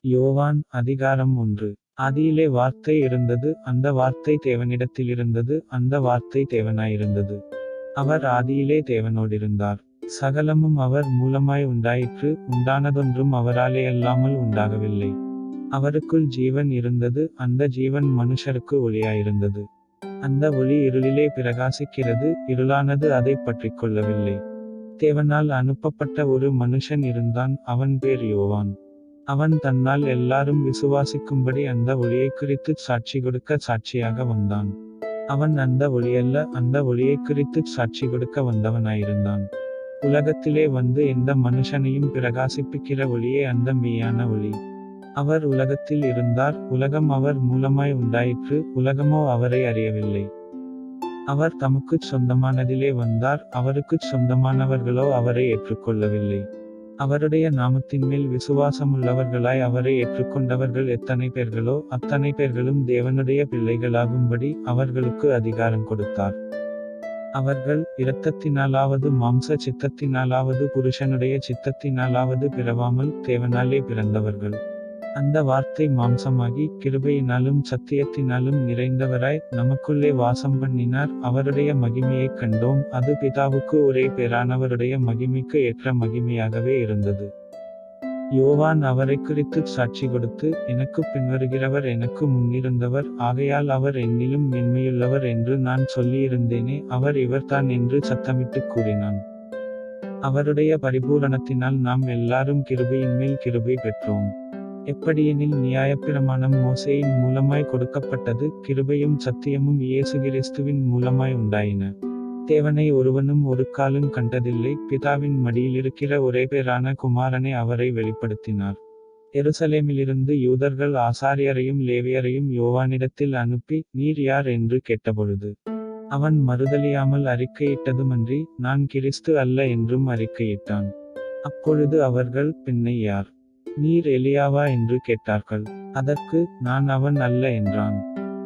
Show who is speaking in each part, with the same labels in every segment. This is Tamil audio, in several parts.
Speaker 1: யோவான் அதிகாரம் 1. ஆதியிலே வார்த்தை இருந்தது, அந்த வார்த்தை தேவனிடத்தில் இருந்தது, அந்த வார்த்தை தேவனாயிருந்தது. அவர் ஆதியிலே தேவனோடிருந்தார். சகலமும் அவர் மூலமாய் உண்டாயிற்று, உண்டானதொன்றும் அவராலே அல்லாமல் உண்டாகவில்லை. அவருக்குள் ஜீவன் இருந்தது, அந்த ஜீவன் மனுஷருக்கு ஒளியாயிருந்தது. அந்த ஒளி இருளிலே பிரகாசிக்கிறது, இருளானது அதைப் பற்றிக் கொள்ளவில்லை. தேவனால் அனுப்பப்பட்ட ஒரு மனுஷன் இருந்தான், அவன் பேர் யோவான். அவன் தன்னால் எல்லாரும் விசுவாசிக்கும்படி அந்த ஒளியைக் குறித்துச் சாட்சி கொடுக்க சாட்சியாக வந்தான். அவன் அந்த ஒளியல்ல, அந்த ஒளியைக் குறித்துச் சாட்சி கொடுக்க வந்தவனாயிருந்தான். உலகத்திலே வந்து எந்த மனுஷனையும் பிரகாசிப்பிக்கிற ஒளியே அந்த மெய்யான ஒளி. அவர் உலகத்தில் இருந்தார், உலகம் அவர் மூலமாய் உண்டாயிற்று, உலகமோ அவரை அறியவில்லை. அவர் தமக்குச் சொந்தமானதிலே வந்தார், அவருக்குச் சொந்தமானவர்களோ அவரை ஏற்றுக்கொள்ளவில்லை. அவருடைய நாமத்தின்மேல் விசுவாசமுள்ளவர்களாய் அவரை ஏற்றுக்கொண்டவர்கள் எத்தனை பேர்களோ அத்தனை பேர்களும் தேவனுடைய பிள்ளைகளாகும்படி அவர்களுக்கு அதிகாரம் கொடுத்தார். அவர்கள் இரத்தத்தினாலாவது மாம்ச சித்தத்தினாலாவது புருஷனுடைய சித்தத்தினாலாவது பிறவாமல் தேவனாலே பிறந்தவர்கள். அந்த வார்த்தை மாம்சமாகி கிருபையினாலும் சத்தியத்தினாலும் நிறைந்தவராய் நமக்குள்ளே வாசம் பண்ணினார். அவருடைய மகிமையைக் கண்டோம், அது பிதாவுக்கு ஒரே பேரானவருடைய மகிமைக்கு ஏற்ற மகிமையாகவே இருந்தது. யோவான் அவரைக் குறித்துச் சாட்சி கொடுத்து, எனக்கு பின்வருகிறவர் எனக்கு முன்னிருந்தவர், ஆகையால் அவர் என்னிலும் மேன்மையுள்ளவர் என்று நான் சொல்லியிருந்தேனே, அவர் இவர்தான் என்று சத்தமிட்டுக் கூறினான். அவருடைய பரிபூரணத்தினால் நாம் எல்லாரும் கிருபையின்மேல் கிருபை பெற்றோம். எப்படியெனில் நியாயப்பிரமாணம் மோசேயின் மூலமாய் கொடுக்கப்பட்டது, கிருபையும் சத்தியமும் இயேசு கிறிஸ்துவின் மூலமாய் உண்டாயின. தேவனை ஒருவனும் ஒரு காலும் கண்டதில்லை, பிதாவின் மடியிலிருக்கிற ஒரே பேரான குமாரனை அவரை வெளிப்படுத்தினார். எருசலேமிலிருந்து யூதர்கள் ஆசாரியரையும் லேவியரையும் யோவானிடத்தில் அனுப்பி, நீர் யார் என்று கேட்டபொழுது அவன் மறுதலியாமல் அறிக்கையிட்டதுமன்றி, நான் கிறிஸ்து அல்ல என்றும் அறிக்கையிட்டான். அப்பொழுது அவர்கள், பின்னை யார்? நீர் எலியாவா என்று கேட்டார்கள். அதற்கு, நான் அவன் அல்ல என்றான்.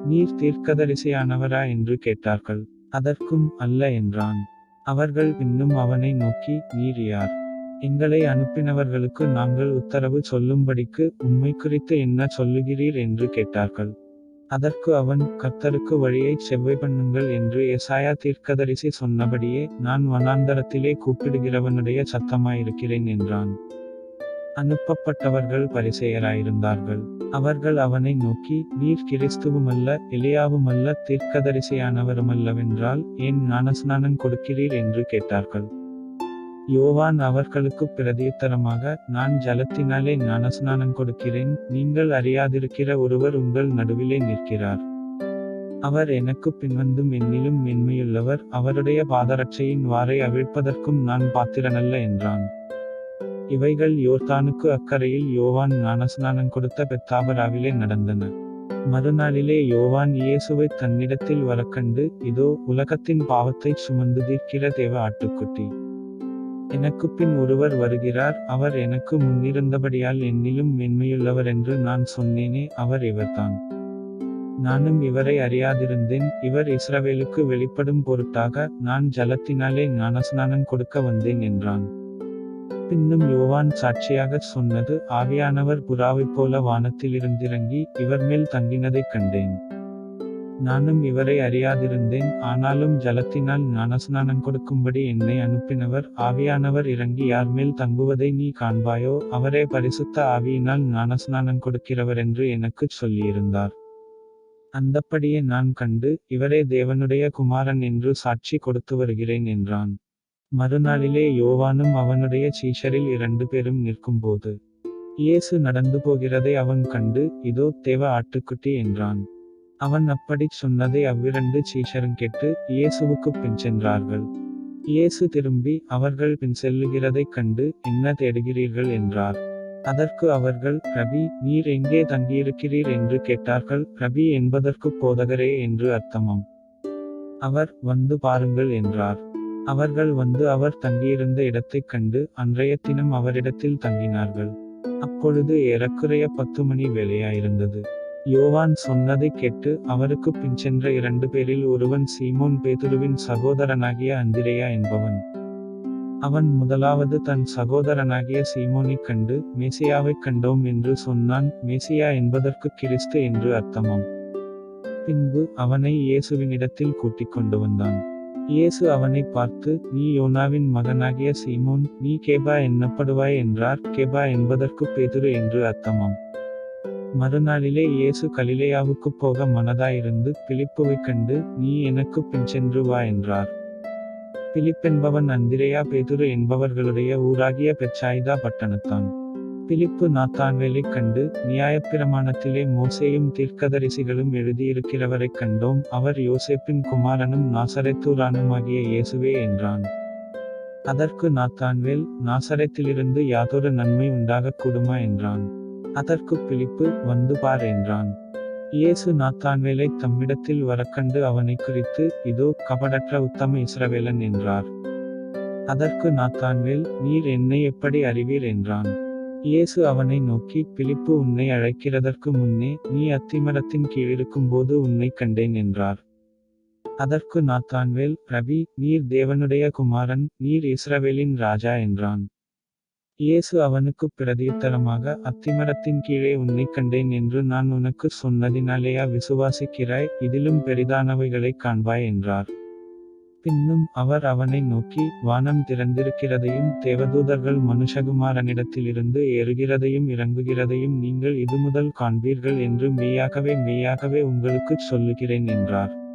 Speaker 1: நீர் தீர்க்கதரிசியானவரா என்று கேட்டார்கள். அதற்கும், அல்ல என்றான். அவர்கள் பின்னும் அவனை நோக்கி, நீர் யார்? எங்களை அனுப்பினவர்களுக்கு நாங்கள் உத்தரவு சொல்லும்படிக்கு உம்மை குறித்து என்ன சொல்லுகிறீர் என்று கேட்டார்கள். அதற்கு அவன், கர்த்தருக்கு வழியைச் செவ்வை பண்ணுங்கள் என்று எசாயா தீர்க்கதரிசி சொன்னபடியே நான் வனாந்தரத்திலே கூப்பிடுகிறவனுடைய சத்தமாயிருக்கிறேன் என்றான். அனுப்பப்பட்டவர்கள் பரிசேயராயிருந்தார்கள். அவர்கள் அவனை நோக்கி, நீர் கிறிஸ்துவுமல்ல, எலியாவுமல்ல, தீர்க்கதரிசியானவருமல்லவென்றால் ஏன் ஞானஸ்நானம் கொடுக்கிறீர் என்று கேட்டார்கள். யோவான் அவர்களுக்குப் பிரதியுத்தரமாக, நான் ஜலத்தினாலே ஞானஸ்நானம் கொடுக்கிறேன், நீங்கள் அறியாதிருக்கிற ஒருவர் உங்கள் நடுவிலே நிற்கிறார். அவர் எனக்குப் பின்வந்தும் என்னிலும் மேன்மையுள்ளவர், அவருடைய பாதரட்சையின் வாரை அவிழ்ப்பதற்கும் நான் பாத்திரனல்ல என்றான். இவைகள் யோர்தானுக்கு அக்கரையில் யோவான் ஞானஸ்நானம் கொடுத்த பெத்தாபராவிலே நடந்தன. மறுநாளிலே யோவான் இயேசுவைத் தன்னிடத்தில் வரக்கண்டு, இதோ உலகத்தின் பாவத்தைச் சுமந்து தீர்க்கிற தேவ ஆட்டுக்குட்டி. எனக்குப்பின் ஒருவர் வருகிறார், அவர் எனக்கு முன்னிருந்தபடியால் என்னிலும் மேன்மையுள்ளவரென்று நான் சொன்னேனே, அவர் இவர்தான். நானும் இவரை அறியாதிருந்தேன், இவர் இஸ்ரவேலுக்கு வெளிப்படும் பொருட்டாக நான் ஜலத்தினாலே ஞானஸ்நானம் கொடுக்க வந்தேன் என்றான். பின்னும் யோவான் சாட்சியாகச் சொன்னது, ஆவியானவர் புறாவைப் போல வானத்திலிருந்திறங்கி இவர் மேல் தங்கினதைக் கண்டேன். நானும் இவரை அறியாதிருந்தேன், ஆனாலும் ஜலத்தினால் ஞானஸ்நானம் கொடுக்கும்படி என்னை அனுப்பினவர், ஆவியானவர் இறங்கி யார் மேல் தங்குவதை நீ காண்பாயோ, அவரே பரிசுத்த ஆவியினால் ஞானஸ்நானம் கொடுக்கிறவரென்று எனக்குச் சொல்லியிருந்தார். அந்தப்படியே நான் கண்டு, இவரே தேவனுடைய குமாரன் என்று சாட்சி கொடுத்து வருகிறேன் என்றான். மறுநாளிலே யோவானும் அவனுடைய சீஷரில் 2 பேரும் நிற்கும்போது இயேசு நடந்து போகிறதை அவன் கண்டு, இதோ தேவ ஆட்டுக்குட்டி என்றான். அவன் அப்படிச் சொன்னதை அவ்விரண்டு சீஷரும் கேட்டு இயேசுவுக்குப் பின் சென்றார்கள். இயேசு திரும்பி அவர்கள் பின் செல்லுகிறதைக் கண்டு, என்ன தேடுகிறீர்கள் என்றார். அதற்கு அவர்கள், ரபி, நீர் எங்கே தங்கியிருக்கிறீர் என்று கேட்டார்கள். ரபி என்பதற்குப் போதகரே என்று அர்த்தமாம். அவர், வந்து பாருங்கள் என்றார். அவர்கள் வந்து அவர் தங்கியிருந்த இடத்தைக் கண்டு அன்றைய தினம் அவரிடத்தில் தங்கினார்கள். அப்பொழுது ஏறக்குறைய 10 மணி வேளையாயிருந்தது. யோவான் சொன்னதைக் கேட்டு அவருக்குப் பின் சென்ற 2 பேரில் ஒருவன் சீமோன் பேதுருவின் சகோதரனாகிய அந்திரேயா என்பவன். அவன் முதலாவது தன் சகோதரனாகிய சீமோனைக் கண்டு மேசியாவைக் கண்டோம் என்று சொன்னான். மேசியா என்பதற்கு கிறிஸ்து என்று அர்த்தமாம். பின்பு அவனை இயேசுவினிடத்தில் கூட்டிக் கொண்டு வந்தான். இயேசு அவனைப் பார்த்து, நீ யோனாவின் மகனாகிய சீமோன், நீ கேபா என்னப்படுவாய் என்றார். கேபா என்பதற்கு பேதுரு என்று அர்த்தமாம். மறுநாளிலே இயேசு கலிலேயாவுக்குப் போக மனதாயிருந்து பிலிப்புவைக் கண்டு, நீ எனக்குப் பின்சென்று வா என்றார். பிலிப்பென்பவன் அந்திரேயா பேதுரு என்பவர்களுடைய ஊராகிய பெத்சாயிதா பட்டணத்தான். பிலிப்பு நாத்தான்வேலைக் கண்டு, நியாயப்பிரமாணத்திலே மோசேயும் தீர்க்கதரிசிகளும் எழுதியிருக்கிறவரைக் கண்டோம், அவர் யோசேப்பின் குமாரனும் நாசரேத்தூரானுமாகிய இயேசுவே என்றான். அதற்கு நாத்தான்வேல், நாசரேத்திலிருந்து யாதொரு நன்மை உண்டாகக் கூடுமா என்றான். அதற்குப் பிலிப்பு, வந்து பார் என்றான். இயேசு நாத்தான்வேலைத் தம்மிடத்தில் வரக்கண்டு அவனைக் குறித்து, இதோ கபடற்ற உத்தம இஸ்ரவேலன் என்றார். அதற்கு நாத்தான்வேல், நீர் என்னை எப்படி அறிவீர் என்றான். இயேசு அவனை நோக்கி, பிலிப்பு உன்னை அழைக்கிறதற்கு முன்னே, நீ அத்திமரத்தின் கீழிருக்கும்போது உன்னைக் கண்டேன் என்றார். அதற்கு நாத்தான்வேல், ரபி, நீர் தேவனுடைய குமாரன், நீர் இஸ்ரவேலின் ராஜா என்றான். இயேசு அவனுக்குப் பிரதியுத்தரமாக, அத்திமரத்தின் கீழே உன்னைக் கண்டேன் என்று நான் உனக்குச் சொன்னதினாலேயா விசுவாசிக்கிறாய், இதிலும் பெரிதானவைகளைக் காண்பாய் என்றார். பின்னும் அவர் அவனை நோக்கி, வானம் திறந்திருக்கிறதையும் தேவதூதர்கள் மனுஷகுமாரனிடத்திலிருந்து ஏறுகிறதையும் இறங்குகிறதையும் நீங்கள் இதுமுதல் காண்பீர்கள் என்று மெய்யாகவே மெய்யாகவே உங்களுக்குச் சொல்லுகிறேன் என்றார்.